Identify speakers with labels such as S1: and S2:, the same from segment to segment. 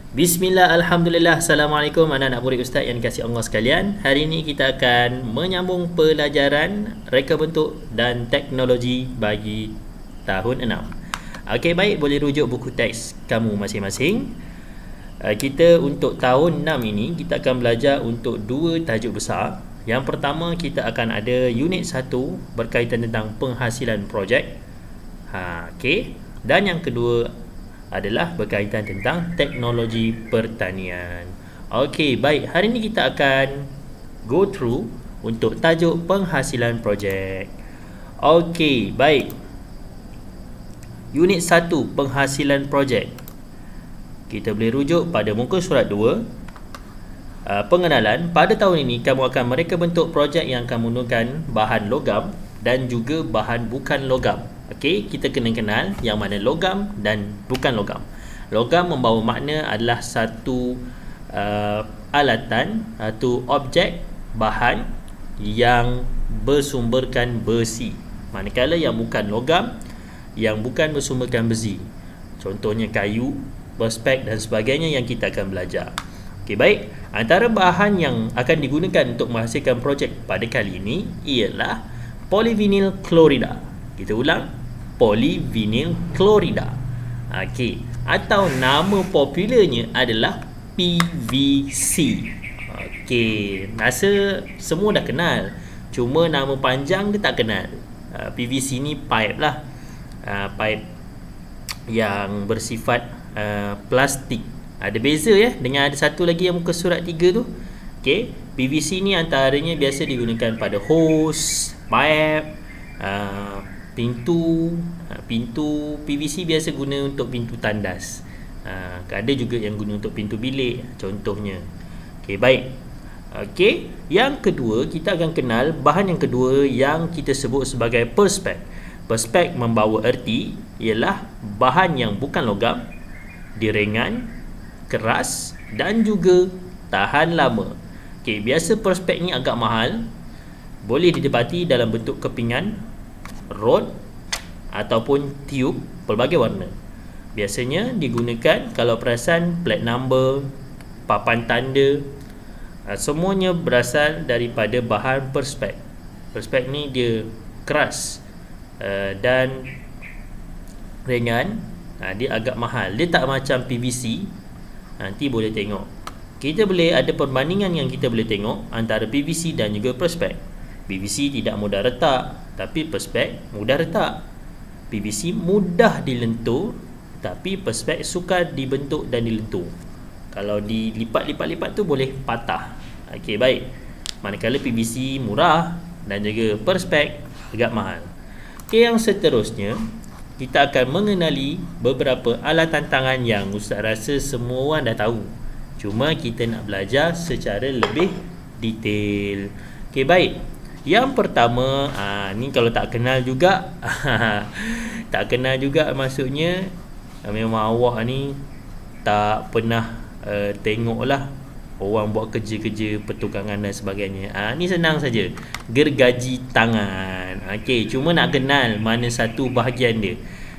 S1: Bismillah, Alhamdulillah, Assalamualaikum anak-anak murid Ustaz yang dikasihi Allah sekalian. Hari ini kita akan menyambung pelajaran reka bentuk dan teknologi bagi tahun 6. Okey, baik, boleh rujuk buku teks kamu masing-masing. Kita untuk tahun 6 ini, kita akan belajar untuk dua tajuk besar. Yang pertama, kita akan ada unit 1 berkaitan tentang penghasilan projek. Okey. Dan yang kedua adalah berkaitan tentang teknologi pertanian. Okey, baik. Hari ini kita akan go through untuk tajuk penghasilan projek. Okey, baik. Unit 1 penghasilan projek. Kita boleh rujuk pada muka surat 2. Pengenalan. Pada tahun ini kamu akan mereka bentuk projek yang akan menggunakan bahan logam dan juga bahan bukan logam. Okey, kita kena kenal yang mana logam dan bukan logam. Logam membawa makna adalah satu alatan atau objek bahan yang bersumberkan besi. Manakala yang bukan logam, yang bukan bersumberkan besi. Contohnya kayu, perspek dan sebagainya yang kita akan belajar. Okey, baik. Antara bahan yang akan digunakan untuk menghasilkan projek pada kali ini ialah polyvinyl chlorida. Kita ulang, polyvinyl chlorida. Okey, atau nama popularnya adalah PVC. Okey, rasa semua dah kenal. Cuma nama panjang dia tak kenal. PVC ni pipe lah. Pipe yang bersifat plastik. Ada beza ya dengan ada satu lagi yang muka surat 3 tu. Okey, PVC ni antaranya biasa digunakan pada hose, pipe, pintu PVC biasa guna untuk pintu tandas. Ada juga yang guna untuk pintu bilik contohnya. Okey, baik. Okey, yang kedua kita akan kenal bahan yang kedua yang kita sebut sebagai perspek. Perspek membawa erti ialah bahan yang bukan logam, dia ringan, keras dan juga tahan lama. Okey, biasa perspek ni agak mahal. Boleh didapati dalam bentuk kepingan, rod ataupun tiub pelbagai warna. Biasanya digunakan kalau perasan plate number, papan tanda, semuanya berasal daripada bahan perspek. Perspek ni dia keras dan ringan. Dia agak mahal. Dia tak macam PVC. Nanti boleh tengok. Kita boleh ada perbandingan yang kita boleh tengok antara PVC dan juga perspek. PVC tidak mudah retak, tapi perspek mudah retak. PVC mudah dilentur, tapi perspek sukar dibentuk dan dilentur. Kalau dilipat-lipat-lipat tu boleh patah. Okey, baik. Manakala PVC murah dan juga perspek agak mahal. Okey, yang seterusnya kita akan mengenali beberapa alatan tangan yang Ustaz rasa semua orang dah tahu. Cuma kita nak belajar secara lebih detail. Okey, baik. Yang pertama, ni kalau tak kenal juga tak kenal juga maksudnya memang awak ni tak pernah tengok lah orang buat kerja-kerja pertukangan dan sebagainya. Ni senang saja, gergaji tangan. Okey, cuma nak kenal mana satu bahagian dia.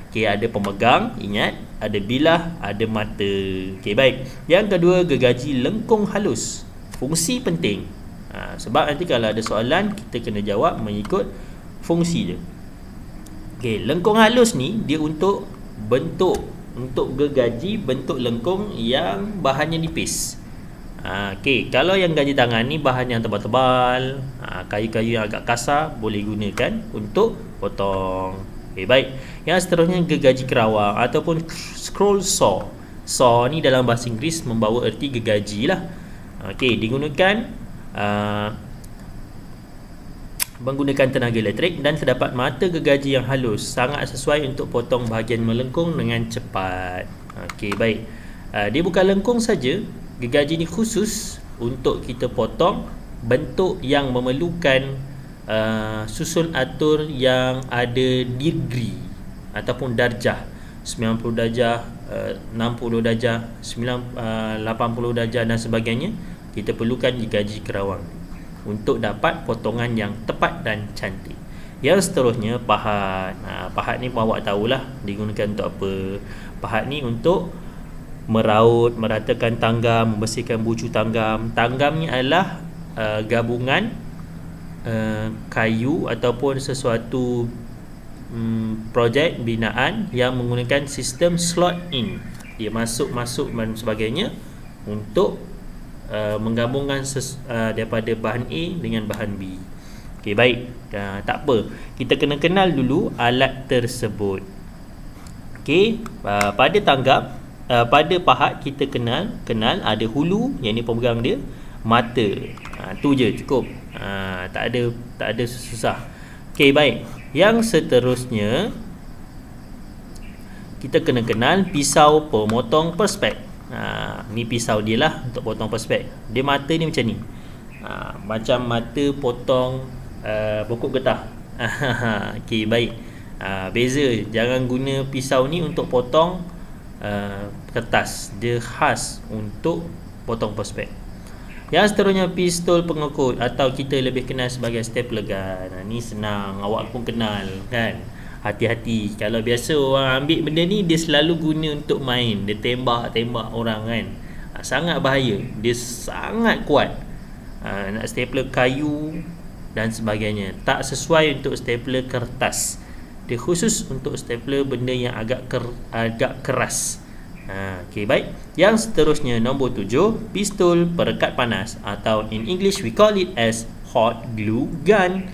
S1: Okey, ada pemegang, ingat, ada bilah, ada mata. Okey, baik. Yang kedua, gergaji lengkung halus. Fungsi penting. Sebab nanti kalau ada soalan, kita kena jawab mengikut fungsi dia. Okey, lengkung halus ni dia untuk gergaji bentuk lengkung yang bahannya nipis. Okey, kalau yang gergaji tangan ni bahan yang tebal-tebal, kayu-kayu yang agak kasar boleh gunakan untuk potong. Okey, baik. Yang seterusnya gergaji kerawang ataupun scroll saw. Saw ni dalam bahasa Inggeris membawa erti gergaji lah. Okey, digunakan menggunakan tenaga elektrik dan terdapat mata gergaji yang halus, sangat sesuai untuk potong bahagian melengkung dengan cepat. Okey, baik. Dia bukan lengkung saja, gergaji ni khusus untuk kita potong bentuk yang memerlukan susun atur yang ada degree ataupun darjah, 90 darjah, 60 darjah, 80 darjah dan sebagainya. Kita perlukan gergaji kerawang untuk dapat potongan yang tepat dan cantik. Yang seterusnya pahat. Pahat ni awak tahulah digunakan untuk apa. Pahat ni untuk meraut, meratakan tanggam, membersihkan bucu tanggam. Tanggam ni adalah gabungan kayu ataupun sesuatu projek binaan yang menggunakan sistem slot in. Dia masuk dan sebagainya untuk menggabungkan daripada bahan A dengan bahan B. Okey, baik. Tak apa. Kita kena kenal dulu alat tersebut. Okey, pada tanggam, pada pahat kita kenal ada hulu, yang ni pemegang dia, mata. Tu je, cukup. Tak ada susah. Okey, baik. Yang seterusnya kita kena kenal pisau pemotong perspek. Ni pisau dia lah untuk potong perspek. Dia mata ni macam ni. Macam mata potong pokok getah. Okey, baik. Beza, jangan guna pisau ni untuk potong kertas. Dia khas untuk potong perspek. Yang seterusnya pistol pengekut atau kita lebih kenal sebagai stapler gun. Ni senang, awak pun kenal kan. Hati-hati, kalau biasa orang ambil benda ni, dia selalu guna untuk main. Dia tembak orang kan. Sangat bahaya. Dia sangat kuat. Nak stapler kayu dan sebagainya. Tak sesuai untuk stapler kertas. Dia khusus untuk stapler benda yang agak keras. Okey, baik. Yang seterusnya nombor 7, pistol perekat panas atau in English we call it as hot glue gun.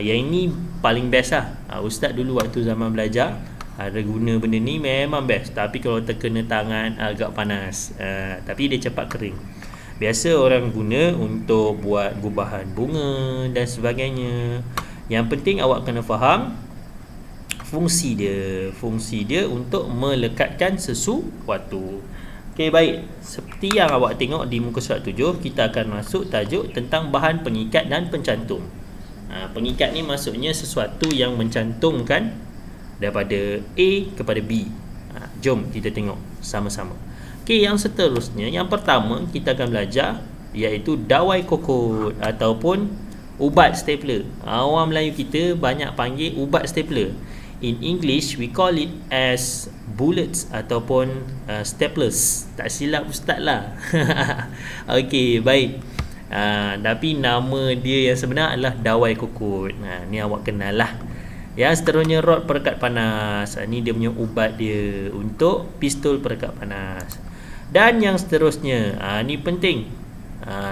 S1: Yang ini paling best lah. Ustaz dulu waktu zaman belajar ada guna benda ni, memang best. Tapi kalau terkena tangan agak panas. Tapi dia cepat kering. Biasa orang guna untuk buat gubahan bunga dan sebagainya. Yang penting awak kena faham fungsi dia untuk melekatkan sesuatu. Okey, baik. Seperti yang awak tengok di muka surat 7, kita akan masuk tajuk tentang bahan pengikat dan pencantum. Pengikat ni maksudnya sesuatu yang mencantumkan daripada A kepada B. Jom kita tengok sama-sama. Okey, yang seterusnya, yang pertama kita akan belajar iaitu dawai kokot ataupun ubat stapler. Orang Melayu kita banyak panggil ubat stapler. In English we call it as bullets ataupun staplers. Tak silap ustaz lah. Okey, baik. Tapi nama dia yang sebenar adalah dawai kokot. Ni awak kenal lah. Yang seterusnya rod perekat panas. Ni dia punya ubat dia untuk pistol perekat panas. Dan yang seterusnya, ni penting.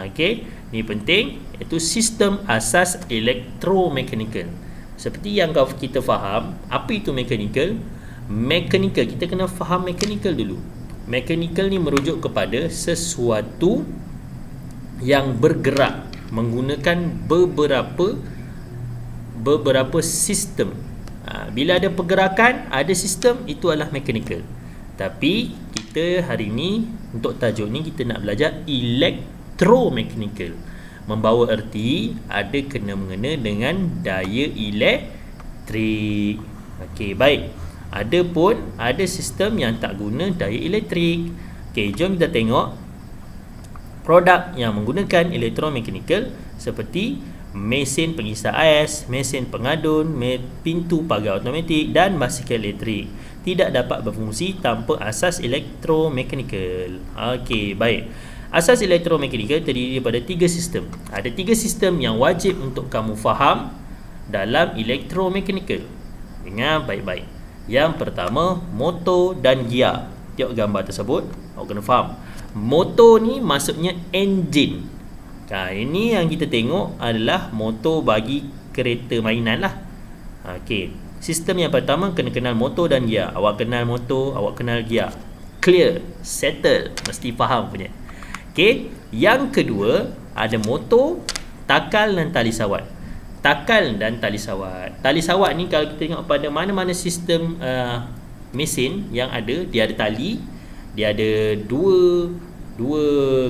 S1: Okey, ni penting, iaitu sistem asas elektromekanikal. Seperti yang kita faham, apa itu mechanical? Mechanical, kita kena faham mechanical dulu. Mechanical ni merujuk kepada sesuatu yang bergerak menggunakan beberapa sistem. Bila ada pergerakan, ada sistem, itu adalah mechanical. Tapi kita hari ni untuk tajuk ni kita nak belajar elektromechanical. Membawa erti ada kena mengena dengan daya elektrik. Okey, baik. Ada sistem yang tak guna daya elektrik. Okey, jom kita tengok produk yang menggunakan elektromekanikal seperti mesin pengisap ais, mesin pengadun, pintu pagar automatik dan basikal elektrik. Tidak dapat berfungsi tanpa asas elektromekanikal. Okey, baik. Asas elektromekanikal terdiri daripada 3 sistem. Ada 3 sistem yang wajib untuk kamu faham dalam elektromekanikal. Dengar baik-baik. Yang pertama, motor dan gear. Tengok gambar tersebut, awak kena faham. Motor ni maksudnya engine. Ini yang kita tengok adalah motor bagi kereta mainan lah. Okey, sistem yang pertama kena kenal motor dan gear. Awak kenal motor, awak kenal gear. Clear, settle, mesti faham punya. Okey, yang kedua ada motor, takal dan tali sawat. Takal dan tali sawat. Tali sawat ni kalau kita tengok pada mana-mana sistem mesin yang ada, dia ada tali, dia ada dua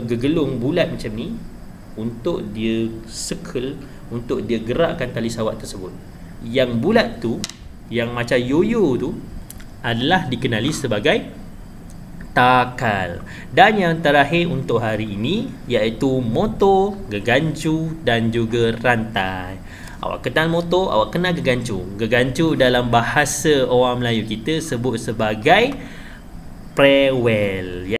S1: gegelung bulat macam ni untuk dia circle, untuk dia gerakkan tali sawat tersebut. Yang bulat tu, yang macam yoyo tu adalah dikenali sebagai takal. Dan yang terakhir untuk hari ini iaitu motor, gegancu dan juga rantai. Awak kenal motor, awak kenal gegancu. Gegancu dalam bahasa orang Melayu kita sebut sebagai Prewell.